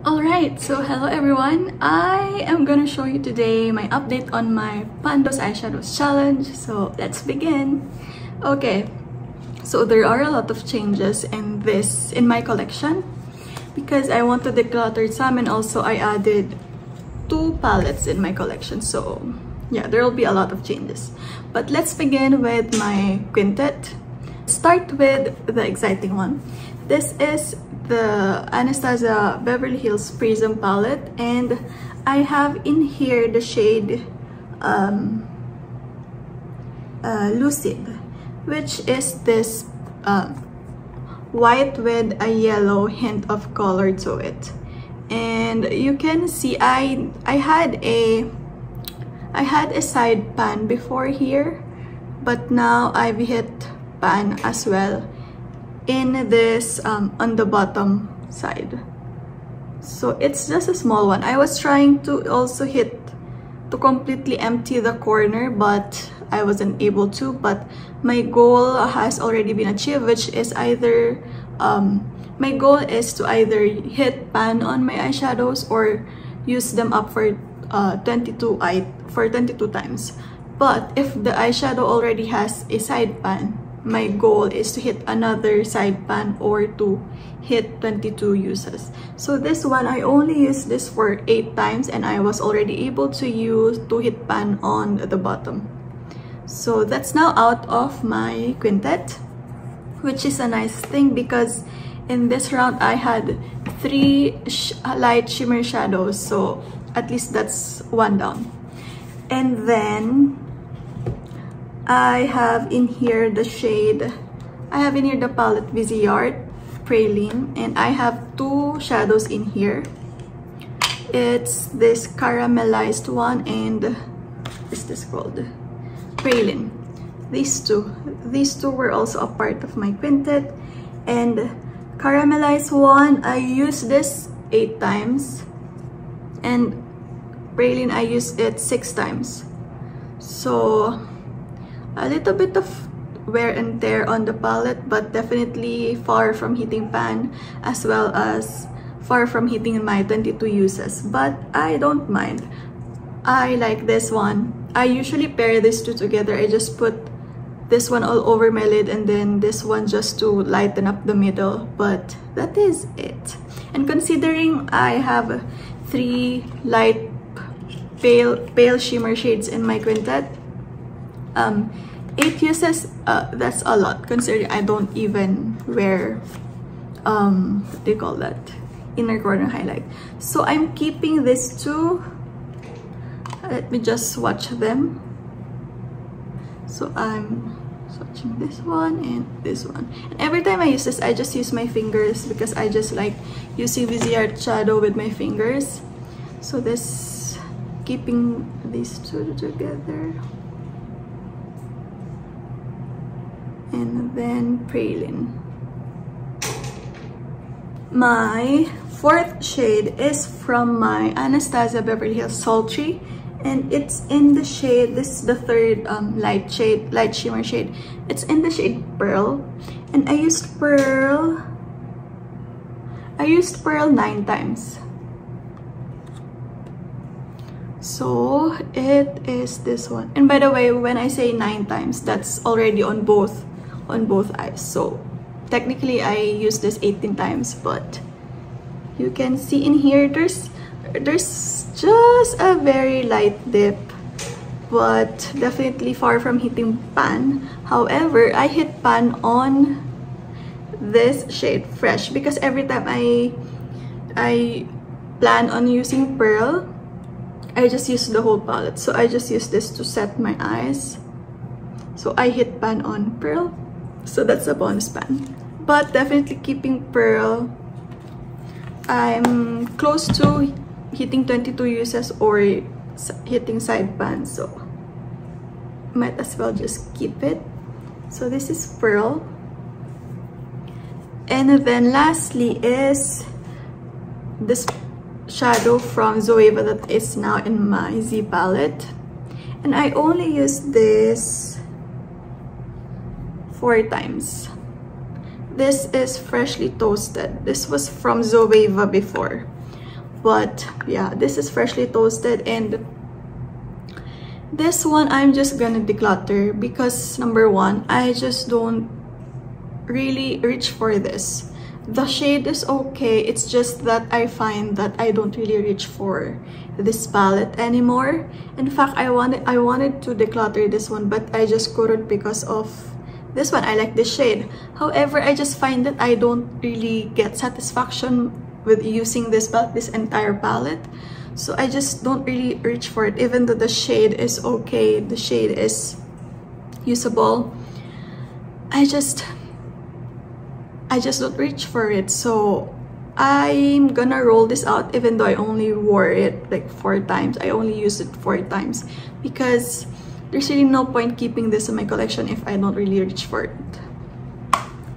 Alright, so hello everyone. I am gonna show you today my update on my Pandos Eyeshadows challenge. So let's begin. Okay, so there are a lot of changes in my collection because I want to declutter some, and also I added 2 palettes in my collection. So yeah, there will be a lot of changes. But let's begin with my quintet. Start with the exciting one. This is the Anastasia Beverly Hills Prism palette, and I have in here the shade Lucid, which is this white with a yellow hint of color to it. And you can see I had a side pan before here, but now I've hit pan as well in this on the bottom side. So it's just a small one. I was trying to also completely empty the corner, but I wasn't able to. But my goal has already been achieved, which is either my goal is to either hit pan on my eyeshadows or use them up for 22 times. But if the eyeshadow already has a side pan, my goal is to hit another side pan or to hit 22 uses. So this one, I only used this for 8 times, and I was already able to hit pan on the bottom. So that's now out of my quintet, which is a nice thing because in this round I had 3 light shimmer shadows, so at least that's 1 down. And then I have in here the palette Viseart Praline, and I have 2 shadows in here. It's this caramelized one and what is this called? Praline. These two were also a part of my quintet. And caramelized one, I used this 8 times, and Praline I used it 6 times. So a little bit of wear and tear on the palette, but definitely far from hitting pan, as well as far from hitting my 22 uses. But I don't mind. I like this one. I usually pair these 2 together. I just put this one all over my lid and then this one just to lighten up the middle. But that is it. And considering I have 3 light pale shimmer shades in my quintet, 8 uses, that's a lot considering I don't even wear what do you call that, inner corner highlight. So I'm keeping these 2. Let me just swatch them. So I'm swatching this one and this one, and every time I use this I just use my fingers because I just like using Viseart shadow with my fingers. So this, keeping these 2 together. And then Praline. My 4th shade is from my Anastasia Beverly Hills Sultry, and it's in the shade, this is the 3rd light shimmer shade. It's in the shade Pearl, and I used Pearl 9 times. So it is this one. And by the way, when I say 9 times, that's already on both eyes. So technically I used this 18 times, but you can see in here there's just a very light dip, but definitely far from hitting pan. However, I hit pan on this shade Fresh because every time I plan on using Pearl, I just use the whole palette. So I just use this to set my eyes. So I hit pan on Pearl. So that's a bonus pan. But definitely keeping Pearl. I'm close to hitting 22 uses or hitting side pan. So might as well just keep it. So this is Pearl. And then lastly is this shadow from Zoeeva that is now in my Z palette, and I only use this 4 times. This is freshly toasted. This was from Zoeeva before. But yeah, this is freshly toasted, and this one I'm just gonna declutter because number one, I just don't really reach for this. The shade is okay, it's just that I find that I don't really reach for this palette anymore. In fact, I wanted to declutter this one, but I just couldn't because of this one. I like this shade. However, I just find that I don't really get satisfaction with using this entire palette. So I just don't really reach for it, even though the shade is okay, the shade is usable. I just don't reach for it. So I'm gonna roll this out, even though I only wore it like 4 times. I only used it 4 times because there's really no point keeping this in my collection if I don't really reach for it.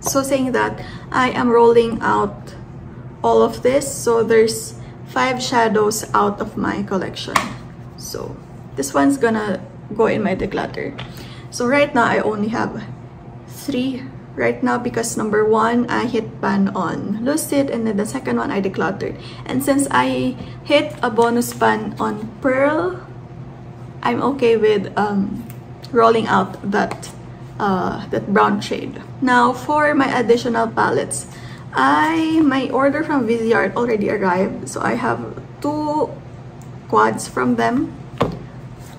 So saying that, I am rolling out all of this. So there's 5 shadows out of my collection. So this one's gonna go in my declutter. So right now I only have 3 right now because number 1 I hit pan on Lucid, and then the second one I decluttered. And since I hit a bonus pan on Pearl, I'm okay with rolling out that brown shade. Now for my additional palettes, my order from Viseart already arrived, so I have 2 quads from them.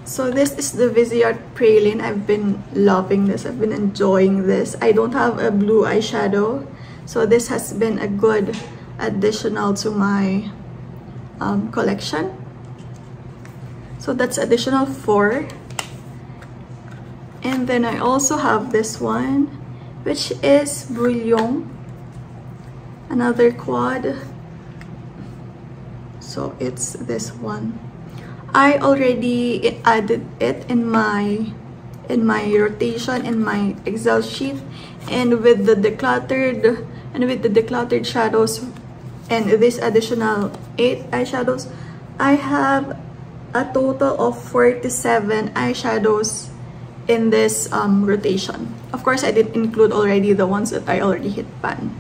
So this is the Viseart Praline. I've been loving this. I've been enjoying this. I don't have a blue eyeshadow, so this has been a good additional to my collection. So that's additional 4. And then I also have this one, which is Bouillon, another quad. So it's this one. I already added it in my rotation in my Excel sheet, and with the decluttered shadows and this additional 8 eyeshadows, I have a total of 47 eyeshadows in this rotation. Of course, I did include already the ones that I already hit pan.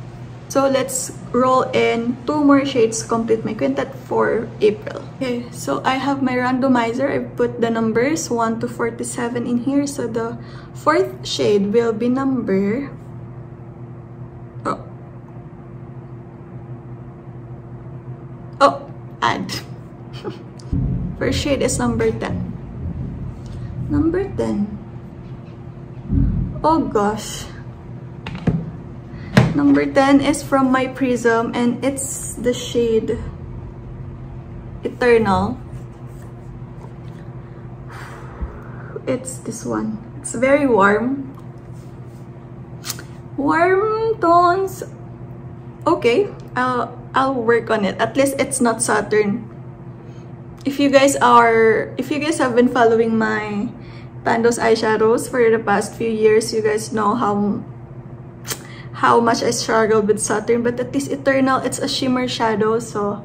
So let's roll in 2 more shades to complete my quintet for April. Okay, so I have my randomizer. I put the numbers 1 to 47 in here. So the 4th shade will be number... add. First shade is number 10. Number 10. Oh gosh. Number 10 is from my Prism, and it's the shade Eternal. It's this one. It's very warm. Warm tones. Okay, I'll work on it. At least it's not Saturn. If you guys have been following my Pando's eyeshadows for the past few years, you guys know how much I struggled with Saturn. But at least Eternal, it's a shimmer shadow, so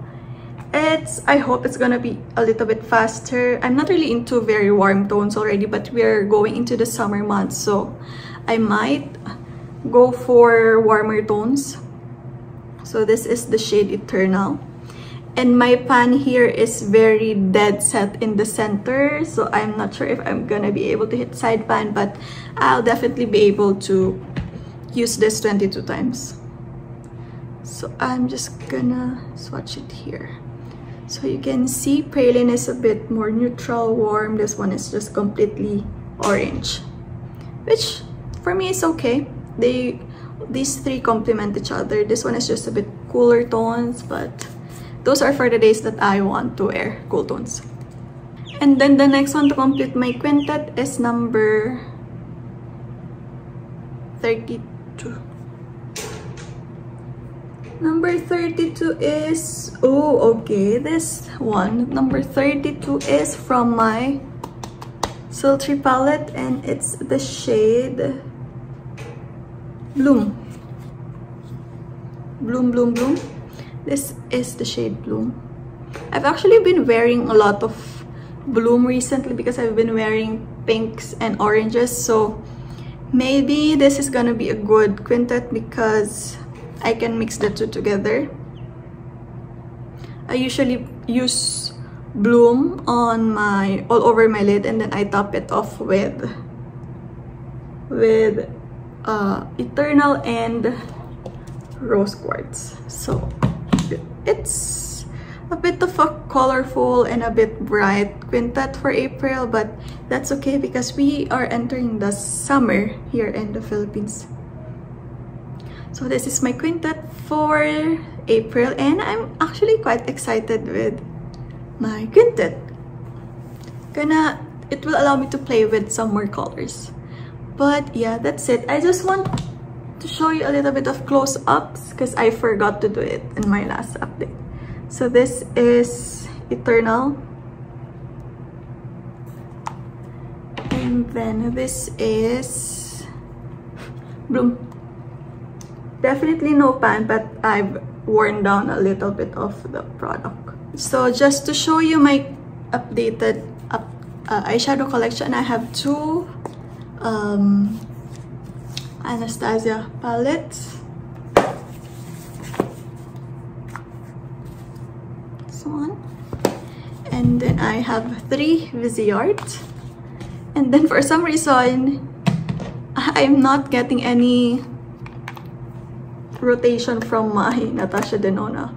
I hope it's gonna be a little bit faster. I'm not really into very warm tones already, but we're going into the summer months, so I might go for warmer tones. So this is the shade Eternal, and my pan here is very dead set in the center, so I'm not sure if I'm gonna be able to hit side pan, but I'll definitely be able to use this 22 times. So I'm just gonna swatch it here. So you can see Praline is a bit more neutral, warm. This one is just completely orange, which for me is okay. These 3 complement each other. This one is just a bit cooler tones, but those are for the days that I want to wear cool tones. And then the next one to complete my quintet is number 32. Number 32 is, oh, okay, this one. Number 32 is from my Sultry palette, and it's the shade Bloom. Bloom. This is the shade Bloom. I've actually been wearing a lot of Bloom recently because I've been wearing pinks and oranges, so maybe this is gonna be a good quintet because I can mix the 2 together. I usually use Bloom on all over my lid, and then I top it off with Eternal and Rose Quartz. So it's a bit of a colorful and a bit bright quintet for April, but that's okay because we are entering the summer here in the Philippines. So this is my quintet for April, and I'm actually quite excited with my quintet. It will allow me to play with some more colors. But yeah, that's it. I just want to show you a little bit of close-ups because I forgot to do it in my last update. So this is Eternal, and then this is Bloom. Definitely no pan, but I've worn down a little bit of the product. So just to show you my updated eyeshadow collection, I have two Anastasia palettes. This one. And then I have 3 Viseart. And then for some reason, I'm not getting any rotation from my Natasha Denona.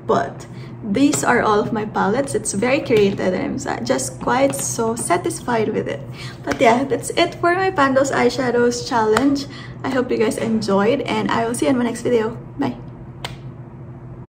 But these are all of my palettes. It's very curated and I'm just quite so satisfied with it. But yeah, that's it for my Pandos Eyeshadows challenge. I hope you guys enjoyed, and I will see you in my next video. Bye!